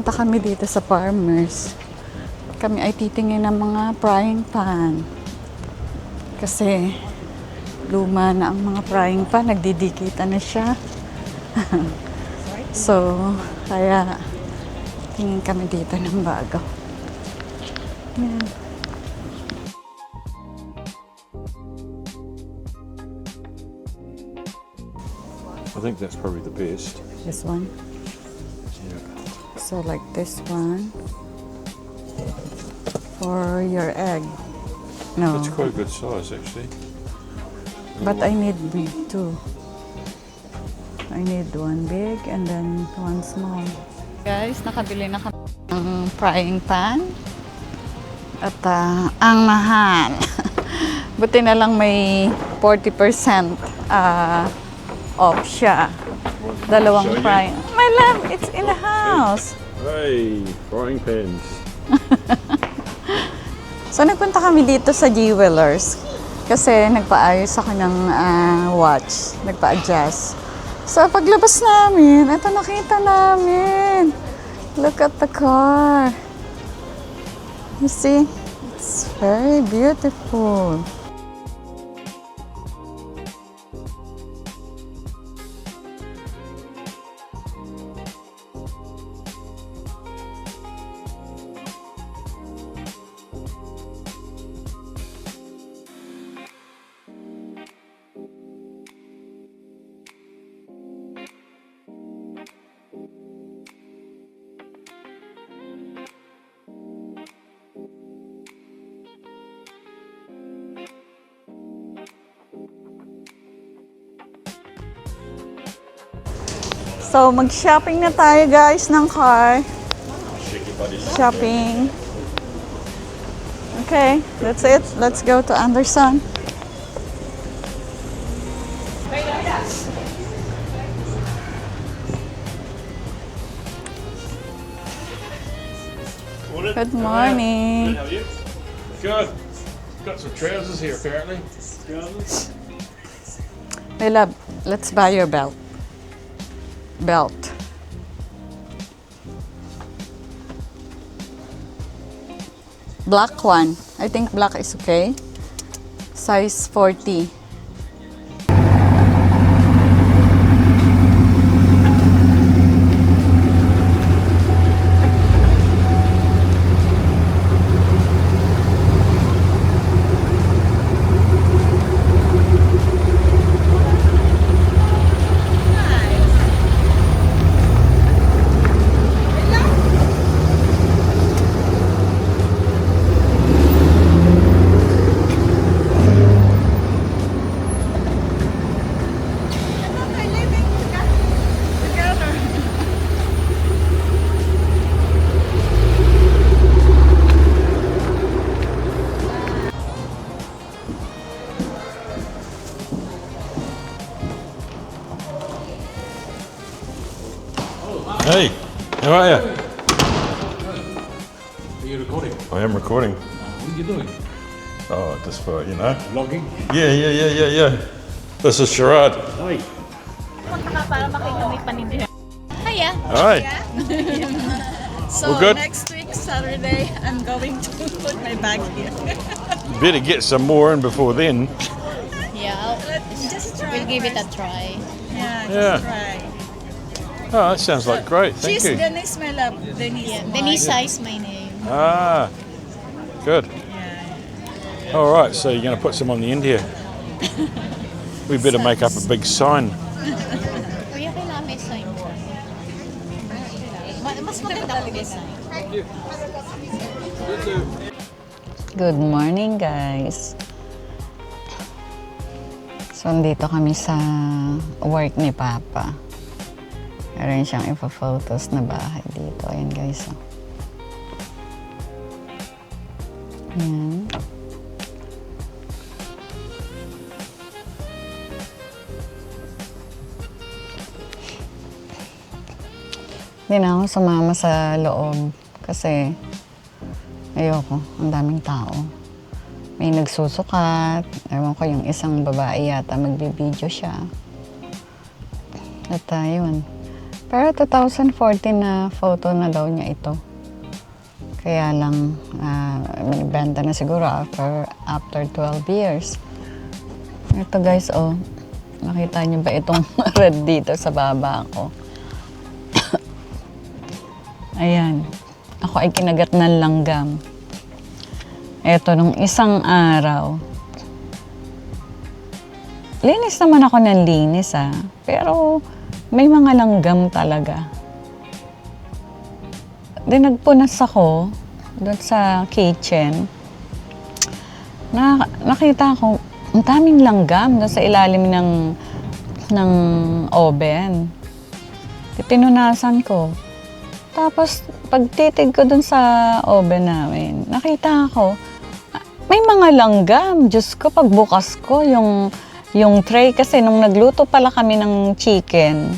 Punta kami dito sa Farmers. Kami ay titingin ng mga frying pan. Kasi luma na ang mga frying pan, nagdidikita na siya. So, kaya tingin kami dito ng bago. Yan. I think that's probably the best. This one. Yeah. So like this one. For your egg. No. That's quite a good size, actually. But I need big too. I need one big and then one small. Guys, nakabili na kami ng frying pan. At ang mahal. Buti na lang may 40% off siya. Dalawang frying. My love, it's in the house. Hey, frying pans. So, nagpunta kami dito sa Jewelers kasi nagpaayos ako ng watch, nagpa-adjust. So, paglabas namin, ito nakita namin. Look at the car. You see? It's very beautiful. So, mag-shopping na tayo guys ng car. Shopping. Okay, that's it. Let's go to Anderson. Good morning. How are you? Good. Got some trousers here, apparently. My love, let's buy your belt. Black one. I think black is okay. Size 40. Hey, how are you? Are you recording? I am recording. What are you doing? Oh, just for, you know. Vlogging? Yeah. This is Sharad. Hi. Hiya. Hi. So We're good? next week, Saturday, I'm going to put my bag here. Better get some more in before then. Yeah, Just try. we'll give it a try. Yeah, Yeah. just try. Oh, that sounds like great. Thank She's you. Denise, my love. Denise. Yeah, Denisa is my name. Ah, good. Yeah. All right, so you're going to put some on the end here. We better make up a big sign. Kuya, kailangan may sign. Mas maganda kung may sign. Good morning, guys. So, andito kami sa work ni Papa. Meron siyang ipa-photos na bahay dito. Ayan, guys. Oh. Ayan. Hindi na ako sumama sa loob kasi ayoko, ang daming tao. May nagsusukat. Ewan ko, yung isang babae yata magbibideo siya. At yun, Pero 2014 na photo na daw niya ito. Kaya lang, benta na siguro after 12 years. Ito guys, oh. Nakita niyo ba itong red dito sa baba ko? Ayan. Ako ay kinagat ng langgam. Ito, nung isang araw. Linis naman ako ng linis, pero may mga langgam talaga. Then nagpunas ako doon sa kitchen. Nakita ko, ang daming langgam doon sa ilalim ng oven. Pinunasan ko. Tapos pagtitig ko doon sa oven namin, nakita ko, may mga langgam. Diyos ko, pagbukas ko, yung tray, kasi nung nagluto pala kami ng chicken,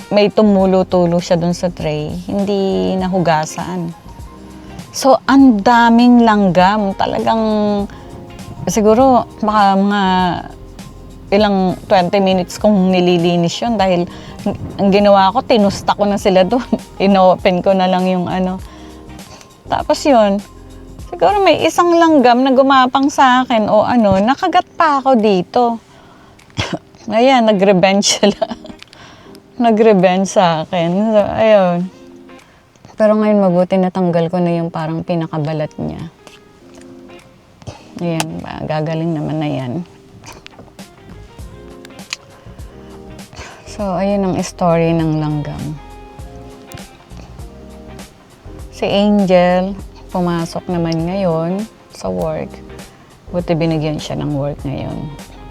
may tumulo-tulo siya dun sa tray. Hindi nahugasan. So, ang daming langgam. Talagang, siguro, baka mga ilang 20 minutes kong nililinis yun dahil ang ginawa ko, tinusta ko na sila doon. Inopen ko na lang yung ano. Tapos yun, siguro may isang langgam na gumapang sa akin o ano, nakagat pa ako dito. Ayan, nag-revenge sila. Nag-revenge sa akin. So, ayun. Pero ngayon mabuti natanggal ko na yung parang pinakabalat niya. Ayan, gagaling naman na yan. So, ayun ang story ng langgam. Si Angel, pumasok naman ngayon sa work. Buti binigyan siya ng work ngayon.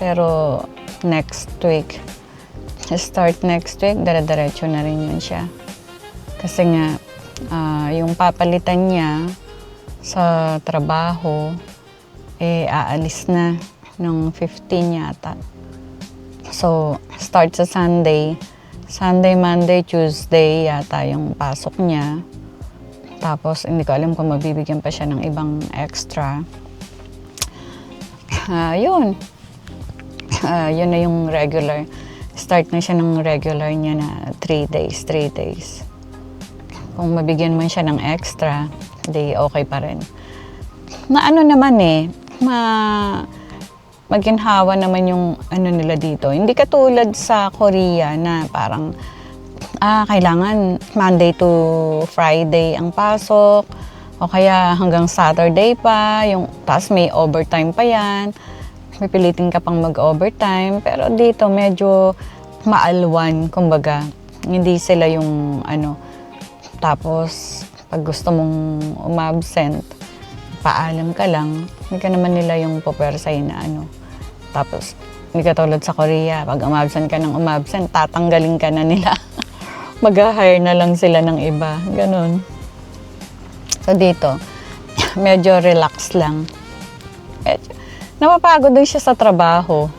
Pero next week, start next week, dire-diretso na rin yun siya. Kasi nga, yung papalitan niya sa trabaho, aalis na ng 15 yata. So, start sa Sunday. Sunday, Monday, Tuesday yata yung pasok niya. Tapos, hindi ko alam kung mabibigyan pa siya ng ibang extra. Yun. Yun na yung regular. Start na siya ng regular niya na 3 days. Kung mabigyan man siya ng extra, di okay pa rin. Na ano naman maginhawa naman yung ano nila dito. Hindi katulad sa Korea na parang kailangan Monday to Friday ang pasok o kaya hanggang Saturday pa, tapos may overtime pa yan. Pipilitin ka pang mag-overtime. Pero dito medyo maalwan, kumbaga. Hindi sila yung ano. Tapos pag gusto mong umabsent, paalam ka lang. Hindi ka naman nila yung pupersay na ano. Tapos, hindi katulad sa Korea, pag umabsent ka ng umabsent, tatanggalin ka na nila. Mag-hire na lang sila ng iba. Ganon. So dito, medyo relax lang. Napapagod din siya sa trabaho.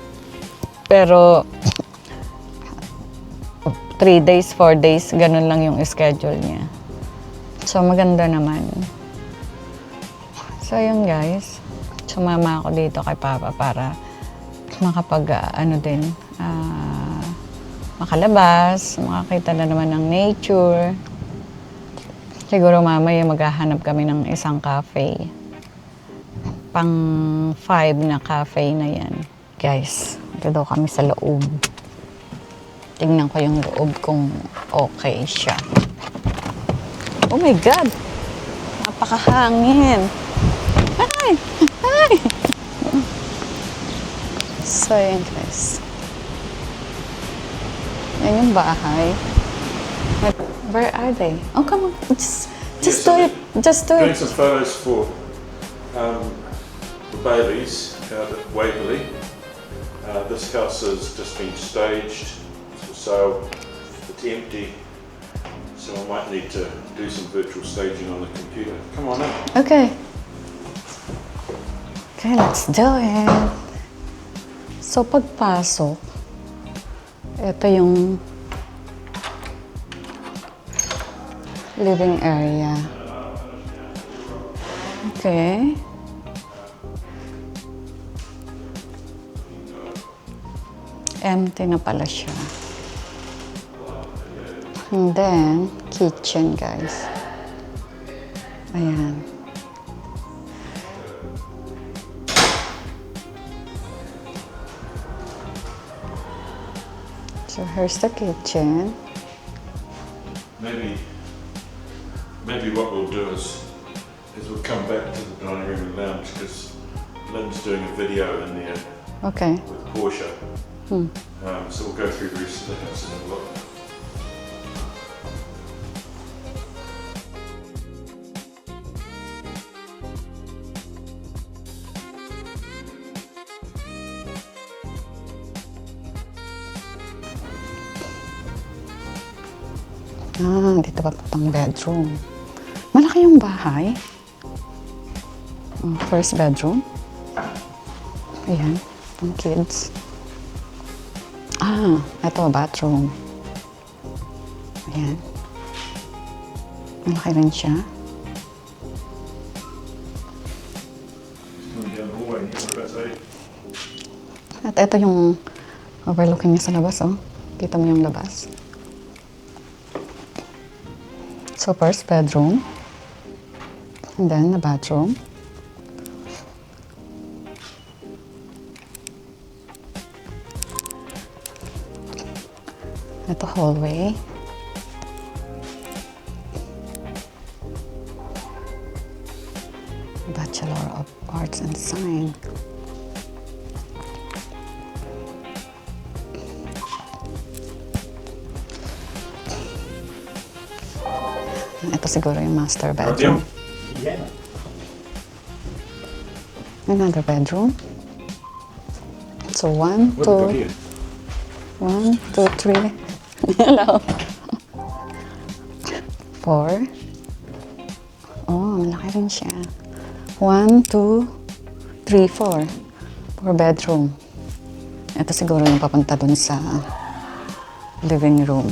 Pero, 3 days, 4 days, ganun lang yung schedule niya. So, maganda naman. So, yun guys. Sumama ako dito kay Papa para makalabas, makakita na naman ng nature. Siguro mamaya maghahanap kami ng isang cafe. Pang 5 na cafe na yan. Guys, ito daw kami sa loob. Tingnan ko yung loob kung okay siya. Oh my God! Napakahangin! Hi! Hi! So, yan guys. Yan yung bahay. Where are they? Oh, come on. Just do it. Just do Doing it. some photos for the Baileys out at Waverley. This house has just been staged for sale. It's empty. So I might need to do some virtual staging on the computer. Come on in. Okay. Okay, let's do it. So, pagpasok, ito yung living area. Okay. Empty na pala siya. And then, kitchen, guys. Ayan. So, here's the kitchen. Maybe what we'll do is we'll come back to the dining room and lounge because Lynn's doing a video in there Okay. with Portia. So we'll go through the rest of the house and have a look. Dito pa pang bedroom. Malaki yung bahay. First bedroom. Ayan, pang kids. Ito, bathroom. Ayan. Malaki rin siya. At ito yung overlooking niya sa labas, oh. Kita mo yung labas. So, first bedroom. And then, the bathroom. Ito, hallway. Bachelor of Arts and Science. Ito siguro yung master bedroom. Another bedroom. So 1, 2, 1, 2, 3. Hello. 4. Oh, malaki rin siya. 1, 2, 3, 4. 4 bedroom. Ito siguro yung papunta dun sa living room.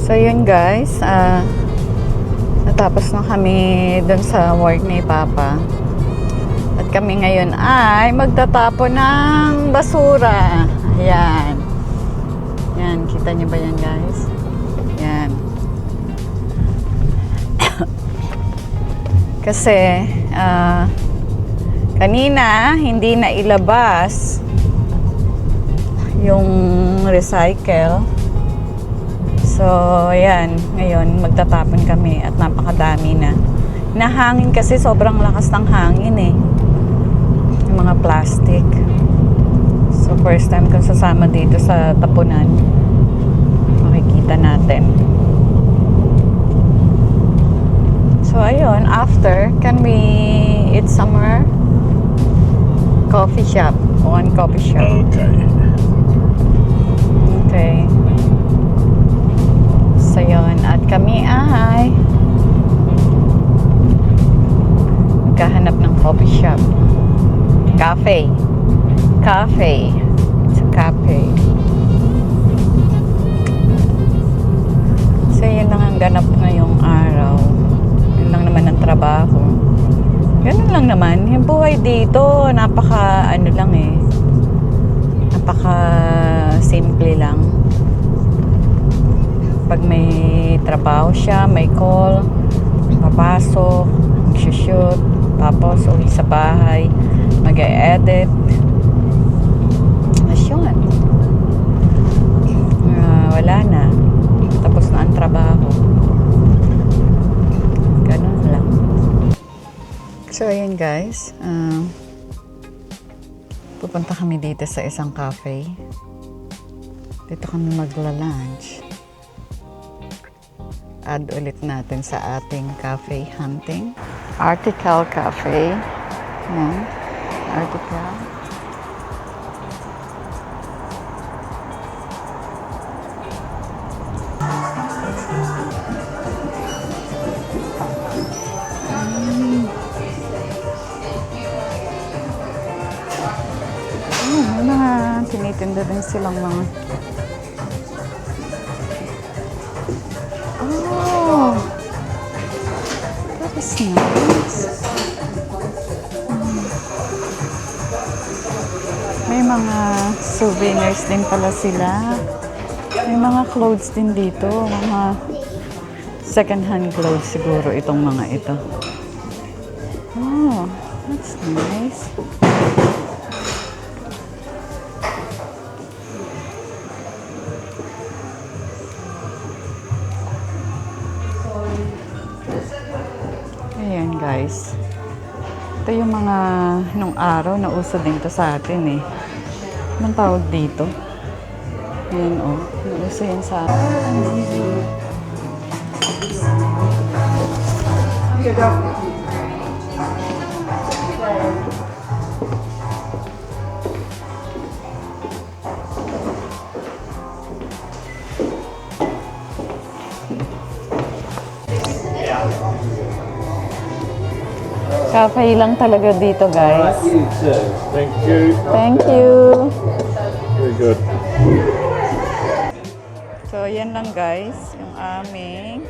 So yun guys, natapos na kami dun sa work ni Papa. At kami ngayon ay magtatapon ng basura. Ayan. Yan, kita niyo ba yan guys? Yan. Kasi, kanina hindi na ilabas yung recycle. So, ayan, ngayon magtatapon kami at napakadami na. Nahangin kasi sobrang lakas ng hangin eh. Yung mga plastic. So, first time kong sasama dito sa tapunan. Makikita natin. So, ayun, after, can we eat somewhere? Coffee shop. One coffee shop. Okay. So, yun. At kami ay magkahanap ng coffee shop. Cafe. Cafe. It's a cafe. So, yun lang ang ganap ngayong araw. Yun lang naman ang trabaho. Ganun lang naman. Yung buhay dito, napaka, ano lang eh. Napaka simple lang. Pag may trabaho siya, may call, papasok, mag-shoot, tapos uwi sa bahay, mag-edit. Yun. Wala na. Tapos na ang trabaho. Ganun lang. So, ayan guys. Pupunta kami dito sa isang cafe. Dito kami magla-lunch. add ulit natin sa ating cafe hunting. Article Cafe. Yan. Article. May mga tinitinda din silang mga... Oh! That is nice. May mga souvenirs din pala sila. May mga clothes din dito. Mga second-hand clothes siguro itong mga ito. Oh, that's nice. Ayan guys. Ito yung mga nung araw na uso din to sa atin eh. Anong tawag dito? Ayan o. Nauso yan sa atin. Cafe lang talaga dito, guys. Thank you. Thank you. Very good. So, yan lang guys, yung aming